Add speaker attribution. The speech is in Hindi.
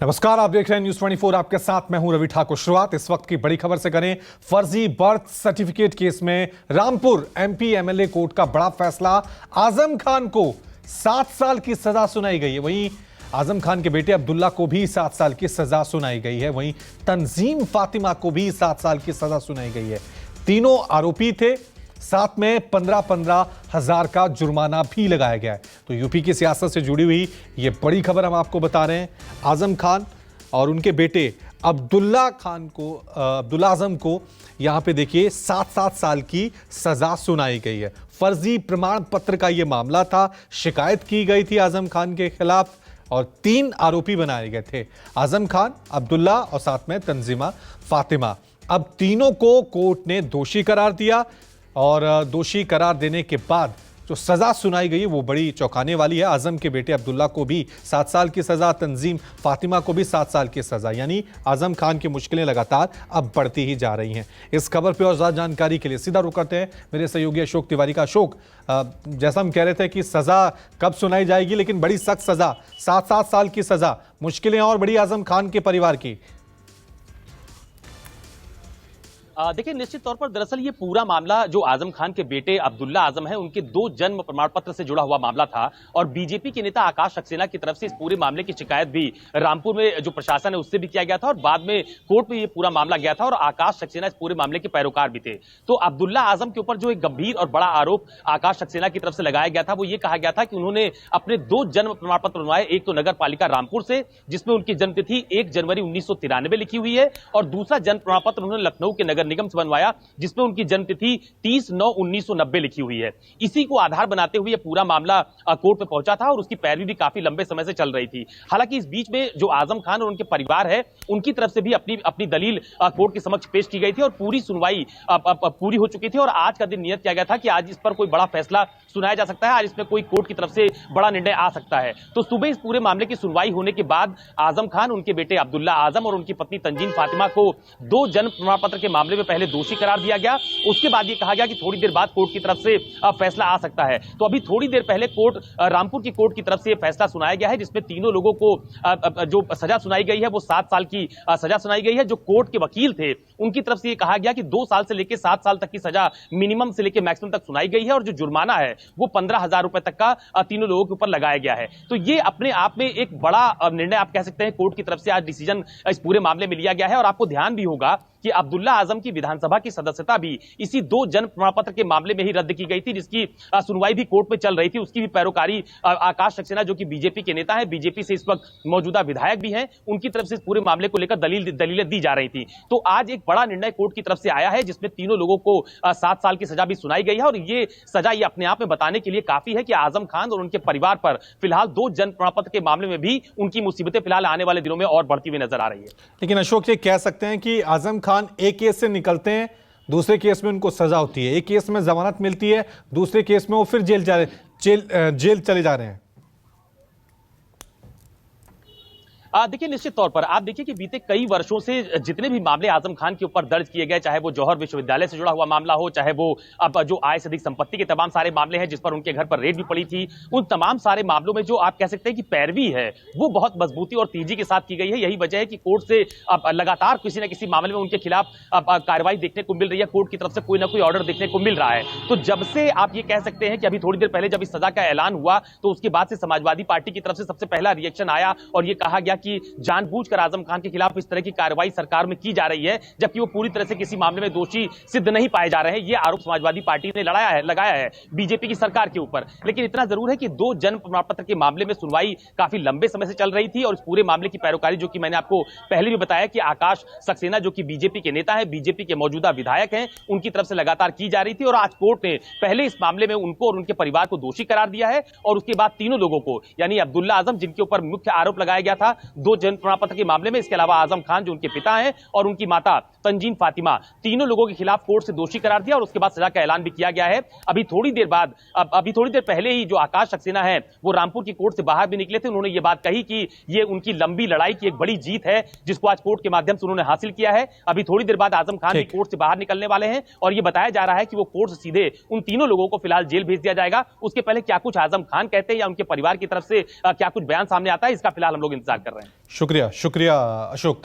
Speaker 1: नमस्कार, आप देख रहे हैं न्यूज 24। आपके साथ मैं हूं रवि ठाकुर। शुरुआत इस वक्त की बड़ी खबर से करें। फर्जी बर्थ सर्टिफिकेट केस में रामपुर एमपी एमएलए कोर्ट का बड़ा फैसला। आजम खान को 7 साल की सजा सुनाई गई है। वहीं आजम खान के बेटे अब्दुल्ला को भी 7 साल की सजा सुनाई गई है। वहीं तंजीम फातिमा को भी 7 साल की सजा सुनाई गई है। तीनों आरोपी थे। साथ में 15-15 हजार का जुर्माना भी लगाया गया है। तो यूपी की सियासत से जुड़ी हुई ये बड़ी खबर हम आपको बता रहे हैं। आजम खान और उनके बेटे अब्दुल्ला आजम को यहां पे देखिए 7-7 साल की सजा सुनाई गई है। फर्जी प्रमाण पत्र का यह मामला था। शिकायत की गई थी आजम खान के खिलाफ और 3 आरोपी बनाए गए थे, आजम खान, अब्दुल्ला और साथ में तंजीमा फातिमा। अब तीनों को कोर्ट ने दोषी करार दिया और दोषी करार देने के बाद जो सजा सुनाई गई वो बड़ी चौंकाने वाली है। आजम के बेटे अब्दुल्ला को भी 7 साल की सजा, तंजीम फातिमा को भी 7 साल की सजा। यानी आजम खान की मुश्किलें लगातार अब बढ़ती ही जा रही हैं। इस खबर पर और ज्यादा जानकारी के लिए सीधा रुख करते हैं मेरे सहयोगी अशोक तिवारी का। अशोक, जैसा हम कह रहे थे कि सजा कब सुनाई जाएगी, लेकिन बड़ी सख्त सजा, 7-7 साल की सजा, मुश्किलें और बड़ी आजम खान के परिवार की।
Speaker 2: देखिए, निश्चित तौर पर दरअसल ये पूरा मामला जो आजम खान के बेटे अब्दुल्ला आजम है उनके 2 जन्म प्रमाण पत्र से जुड़ा हुआ मामला था और बीजेपी के नेता आकाश सक्सेना की तरफ से इस पूरे मामले की शिकायत भी रामपुर में जो प्रशासन है उससे भी किया गया था और बाद में कोर्ट में ये पूरा मामला गया था और आकाश सक्सेना इस पूरे मामले के पैरोकार भी थे। तो अब्दुल्ला आजम के ऊपर जो एक गंभीर और बड़ा आरोप आकाश सक्सेना की तरफ से लगाया गया था वो ये कहा गया था कि उन्होंने अपने 2 जन्म प्रमाण पत्र बनवाए। एक तो नगर पालिका रामपुर से जिसमें उनकी जन्मतिथि 1 जनवरी 1993 लिखी हुई है और दूसरा जन्म प्रमाण पत्र उन्होंने लखनऊ के नगर निगम से बनवाया जिसमें उनकी जन्मतिथि 30/9/1990 लिखी हुई है। इसी को आधार बनाते हुए पूरा मामला कोर्ट में पहुंचा था और उसकी पैरवी भी काफी लंबे समय से चल रही थी। हालांकि इस बीच में जो आजम खान और उनके परिवार है उनकी तरफ से भी अपनी दलील कोर्ट के समक्ष पेश की गई थी और पूरी सुनवाई पूरी हो चुकी थी और आज का दिन नियत किया गया था कि आज इस पर कोई बड़ा फैसला सुनाया जा सकता है, आज इसमें कोई कोर्ट की तरफ से बड़ा निर्णय आ सकता है। तो सुबह इस पूरे मामले की सुनवाई होने के बाद आजम खान, उनके बेटे अब्दुल्ला आजम और उनकी पत्नी तंजीम फातिमा को 2 जन्म प्रमाण पत्र के मामले में पहले दोषी करार दिया गया। उसके बाद ये कहा गया कि थोड़ी देर बाद कोर्ट की तरफ से फैसला आ सकता है। तो अभी थोड़ी देर पहले रामपुर की कोर्ट की तरफ से फैसला सुनाया गया है जिसमें तीनों लोगों को जो सजा सुनाई गई है वो 7 साल की सजा सुनाई गई है। जो कोर्ट के वकील थे उनकी तरफ से ये कहा गया कि 2 साल से लेकर 7 साल तक की सजा मिनिमम से लेकर मैक्सिमम तक सुनाई गई है और जो जुर्माना है वो 15,000 रुपए तक का तीनों लोगों के ऊपर लगाया गया है। तो ये अपने आप में एक बड़ा निर्णय आप कह सकते हैं कोर्ट की तरफ से आज डिसीजन इस पूरे मामले में लिया गया है। और आपको ध्यान भी होगा कि अब्दुल्ला आजम की विधानसभा की सदस्यता भी इसी 2 जन्म प्रमाण पत्र के मामले में ही रद्द की गई थी जिसकी सुनवाई भी कोर्ट में चल रही थी। उसकी भी पैरोकारी आकाश सक्सेना जो कि बीजेपी के नेता है, बीजेपी से इस वक्त मौजूदा विधायक भी हैं, उनकी तरफ से इस पूरे मामले को लेकर दलीलें दी जा रही थी। तो आज एक बड़ा निर्णय कोर्ट की तरफ से आया है जिसमें तीनों लोगों को 7 साल की सजा भी सुनाई गई है और ये सजा ये अपने आप में बताने के लिए काफी है कि आजम खान और उनके परिवार पर फिलहाल 2 जन्म प्रमाण पत्र के मामले में भी उनकी मुसीबतें फिलहाल आने वाले दिनों में और बढ़ती हुई नजर आ रही है।
Speaker 1: लेकिन अशोक, ये कह सकते हैं कि आजम खान एक केस से निकलते हैं, दूसरे केस में उनको सजा होती है, एक केस में जमानत मिलती है, दूसरे केस में वो फिर जेल चले जा रहे हैं।
Speaker 2: देखिए, निश्चित तौर पर आप देखिए कि बीते कई वर्षों से जितने भी मामले आजम खान के ऊपर दर्ज किए गए, चाहे वो जौहर विश्वविद्यालय से जुड़ा हुआ मामला हो, चाहे वो अब जो आय से अधिक संपत्ति के तमाम सारे मामले हैं जिस पर उनके घर पर रेड भी पड़ी थी, उन तमाम सारे मामलों में जो आप कह सकते हैं कि पैरवी है वो बहुत मजबूती और तेजी के साथ की गई है। यही वजह है कि कोर्ट से लगातार किसी न किसी मामले में उनके खिलाफ कार्रवाई देखने को मिल रही है, कोर्ट की तरफ से कोई ना कोई ऑर्डर देखने को मिल रहा है। तो जब से आप ये कह सकते हैं कि अभी थोड़ी देर पहले जब इस सजा का ऐलान हुआ तो उसके बाद से समाजवादी पार्टी की तरफ से सबसे पहला रिएक्शन आया और ये कहा गया कि जानबूझकर आजम खान के खिलाफ इस तरह की कार्रवाई सरकार में की जा रही है जबकि वो पूरी तरह से किसी मामले में दोषी सिद्ध नहीं पाए जा रहे हैं। ये आरोप समाजवादी पार्टी ने लगाया है बीजेपी की सरकार के ऊपर। लेकिन इतना जरूर है कि 2 जन्म प्रमाण पत्र के मामले में सुनवाई काफी लंबे समय से चल रही थी और इस पूरे मामले की पैरोकारी जो कि मैंने आपको पहले भी बताया कि आकाश सक्सेना जो कि बीजेपी के नेता है, बीजेपी के मौजूदा विधायक हैं, उनकी तरफ से लगातार की जा रही थी और आज कोर्ट ने पहले इस मामले में उनको और उनके परिवार को दोषी करार दिया है और उसके बाद तीनों लोगों को यानी अब्दुल्ला आजम जिनके ऊपर मुख्य आरोप लगाया गया था 2 जन्म प्रमाण पत्र के मामले में, इसके अलावा आजम खान जो उनके पिता हैं और उनकी माता तंजीम फातिमा, तीनों लोगों के खिलाफ कोर्ट से दोषी करार दिया और उसके बाद सजा का ऐलान भी किया गया है। अभी थोड़ी देर पहले ही जो आकाश सक्सेना है वो रामपुर की कोर्ट से बाहर भी निकले थे। उन्होंने ये बात कही कि ये उनकी लंबी लड़ाई की एक बड़ी जीत है जिसको आज कोर्ट के माध्यम से उन्होंने हासिल किया है। अभी थोड़ी देर बाद आजम खान भी कोर्ट से बाहर निकलने वाले हैं और ये बताया जा रहा है कि वो कोर्ट से सीधे उन तीनों लोगों को फिलहाल जेल भेज दिया जाएगा। उसके पहले क्या कुछ आजम खान कहते हैं या उनके परिवार की तरफ से क्या कुछ बयान सामने आता है, इसका फिलहाल हम लोग इंतजार कर रहे हैं।
Speaker 3: पाए।
Speaker 1: शुक्रिया शुक्रिया अशोक।